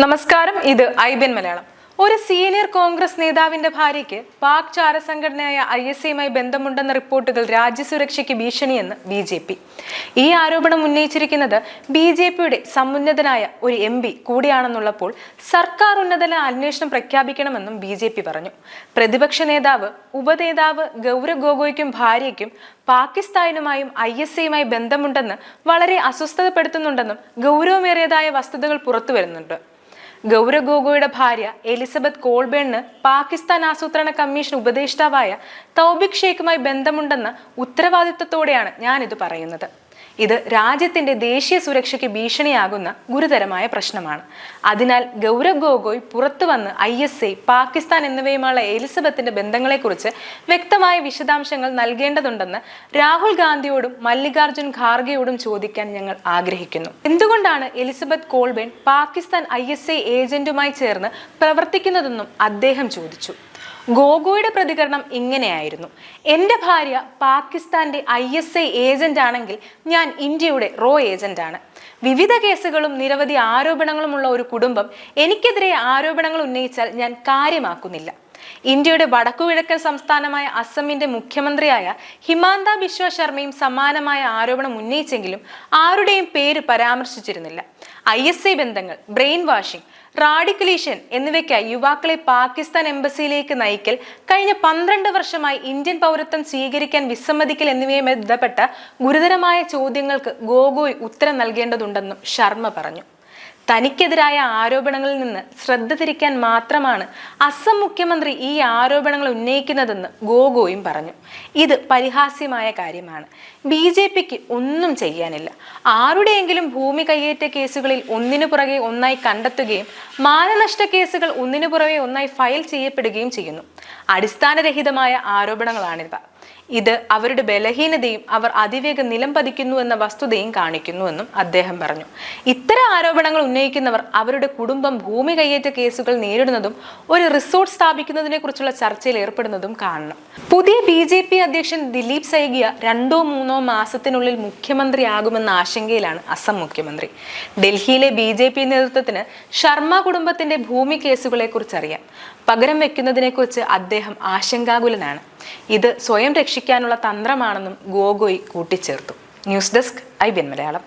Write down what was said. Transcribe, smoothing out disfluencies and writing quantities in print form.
നമസ്കാരം, ഇത് ഐബിൻ മലയാളം. ഒരു സീനിയർ കോൺഗ്രസ് നേതാവിന്റെ ഭാര്യയ്ക്ക് പാക് ചാരസംഘടനയായ ISയുമായി ബന്ധമുണ്ടെന്ന റിപ്പോർട്ടുകൾ രാജ്യസുരക്ഷയ്ക്ക് ഭീഷണിയെന്ന് BJP. ഈ ആരോപണം ഉന്നയിച്ചിരിക്കുന്നത് BJPയുടെ സമുന്നതനായ ഒരു MP കൂടിയാണെന്നുള്ളപ്പോൾ സർക്കാർ ഉന്നതല അന്വേഷണം പ്രഖ്യാപിക്കണമെന്നും BJP പറഞ്ഞു. പ്രതിപക്ഷ നേതാവ് ഉപനേതാവ് ഗൗരവ് ഗൊഗോയ്ക്കും ഭാര്യയ്ക്കും പാകിസ്ഥാനുമായും ISയുമായി ബന്ധമുണ്ടെന്ന് വളരെ അസ്വസ്ഥതപ്പെടുത്തുന്നുണ്ടെന്നും ഗൗരവമേറിയതായ വസ്തുതകൾ പുറത്തുവരുന്നുണ്ട്. ഗൗരവ് ഗൊഗോയുടെ ഭാര്യ എലിസബത്ത് കോൾബേണിന് പാകിസ്ഥാൻ ആസൂത്രണ കമ്മീഷൻ ഉപദേഷ്ടാവായ തൗബിക് ഷേഖുമായി ബന്ധമുണ്ടെന്ന ഉത്തരവാദിത്വത്തോടെയാണ് ഞാനിത് പറയുന്നത്. ഇത് രാജ്യത്തിന്റെ ദേശീയ സുരക്ഷയ്ക്ക് ഭീഷണിയാകുന്ന ഗുരുതരമായ പ്രശ്നമാണ്. അതിനാൽ ഗൗരവ് ഗൊഗോയ് പുറത്തു വന്ന് ISI, പാകിസ്ഥാൻ എന്നിവയുമായുള്ള എലിസബത്തിന്റെ ബന്ധങ്ങളെക്കുറിച്ച് വ്യക്തമായ വിശദാംശങ്ങൾ നൽകേണ്ടതുണ്ടെന്ന് രാഹുൽ ഗാന്ധിയോടും മല്ലികാർജുൻ ഖാർഗെയോടും ചോദിക്കാൻ ഞങ്ങൾ ആഗ്രഹിക്കുന്നു. എന്തുകൊണ്ടാണ് എലിസബത്ത് കോൾബേൺ പാകിസ്ഥാൻ ISI ഏജന്റുമായി ചേർന്ന് പ്രവർത്തിക്കുന്നതെന്നും അദ്ദേഹം ചോദിച്ചു. ഗോഗോയുടെ പ്രതികരണം ഇങ്ങനെയായിരുന്നു: എൻ്റെ ഭാര്യ പാകിസ്ഥാന്റെ ISI ഏജന്റ് ആണെങ്കിൽ ഞാൻ ഇന്ത്യയുടെ റോ ഏജന്റാണ്. വിവിധ കേസുകളും നിരവധി ആരോപണങ്ങളുമുള്ള ഒരു കുടുംബം എനിക്കെതിരെ ആരോപണങ്ങൾ ഉന്നയിച്ചാൽ ഞാൻ കാര്യമാക്കുന്നില്ല. ഇന്ത്യയുടെ വടക്കുകിഴക്കൻ സംസ്ഥാനമായ അസമിന്റെ മുഖ്യമന്ത്രിയായ ഹിമാന്ത ബിശ്വ ശർമ്മയും സമാനമായ ആരോപണം ഉന്നയിച്ചെങ്കിലും ആരുടെയും പേര് പരാമർശിച്ചിരുന്നില്ല. ISI ബന്ധങ്ങൾ, ബ്രെയിൻ വാഷിംഗ്, റാഡിക്കലൈസേഷൻ എന്നിവയ്ക്കായി യുവാക്കളെ പാകിസ്ഥാൻ എംബസിയിലേക്ക് നയിക്കൽ, കഴിഞ്ഞ 12 വർഷമായി ഇന്ത്യൻ പൗരത്വം സ്വീകരിക്കാൻ വിസമ്മതിക്കൽ എന്നിവയുമായി ബന്ധപ്പെട്ട ഗുരുതരമായ ചോദ്യങ്ങൾക്ക് ഗൊഗോയ് ഉത്തരം നൽകേണ്ടതുണ്ടെന്നും ശർമ്മ പറഞ്ഞു. തനിക്കെതിരായ ആരോപണങ്ങളിൽ നിന്ന് ശ്രദ്ധ തിരിക്കാൻ മാത്രമാണ് അസം മുഖ്യമന്ത്രി ഈ ആരോപണങ്ങൾ ഉന്നയിക്കുന്നതെന്ന് ഗൊഗോയും പറഞ്ഞു. ഇത് പരിഹാസ്യമായ കാര്യമാണ്. BJPക്ക് ഒന്നും ചെയ്യാനില്ല. ആരുടെയെങ്കിലും ഭൂമി കയ്യേറ്റ കേസുകളിൽ ഒന്നിനു പുറകെ ഒന്നായി കണ്ടെത്തുകയും മാനനഷ്ട കേസുകൾ ഒന്നിനു പുറകെ ഒന്നായി ഫയൽ ചെയ്യപ്പെടുകയും ചെയ്യുന്നു. അടിസ്ഥാനരഹിതമായ ആരോപണങ്ങളാണിവ. ഇത് അവരുടെ ബലഹീനതയും അവർ അതിവേഗം നിലം പതിക്കുന്നു എന്ന വസ്തുതയും കാണിക്കുന്നുവെന്നും അദ്ദേഹം പറഞ്ഞു. ഇത്തരം ആരോപണങ്ങൾ ഉന്നയിക്കുന്നവർ അവരുടെ കുടുംബം ഭൂമി കയ്യേറ്റ കേസുകൾ നേരിടുന്നതും ഒരു റിസോർട്ട് സ്ഥാപിക്കുന്നതിനെ കുറിച്ചുള്ള ചർച്ചയിൽ ഏർപ്പെടുന്നതും കാണണം. പുതിയ BJP അധ്യക്ഷൻ ദിലീപ് സൈകിയ 2-3 മാസത്തിനുള്ളിൽ മുഖ്യമന്ത്രിയാകുമെന്ന ആശങ്കയിലാണ് അസം മുഖ്യമന്ത്രി. ഡൽഹിയിലെ BJP നേതൃത്വത്തിന് ശർമ്മ കുടുംബത്തിന്റെ ഭൂമി കേസുകളെ കുറിച്ച് അറിയാം. പകരം വെക്കുന്നതിനെ കുറിച്ച് അദ്ദേഹം ആശങ്കാകുലനാണ്. ഇത് സ്വയം രക്ഷിക്കാനുള്ള തന്ത്രമാണെന്നും ഗൊഗോയ് കൂട്ടിച്ചേർത്തു. News desk Aibin Malayalam.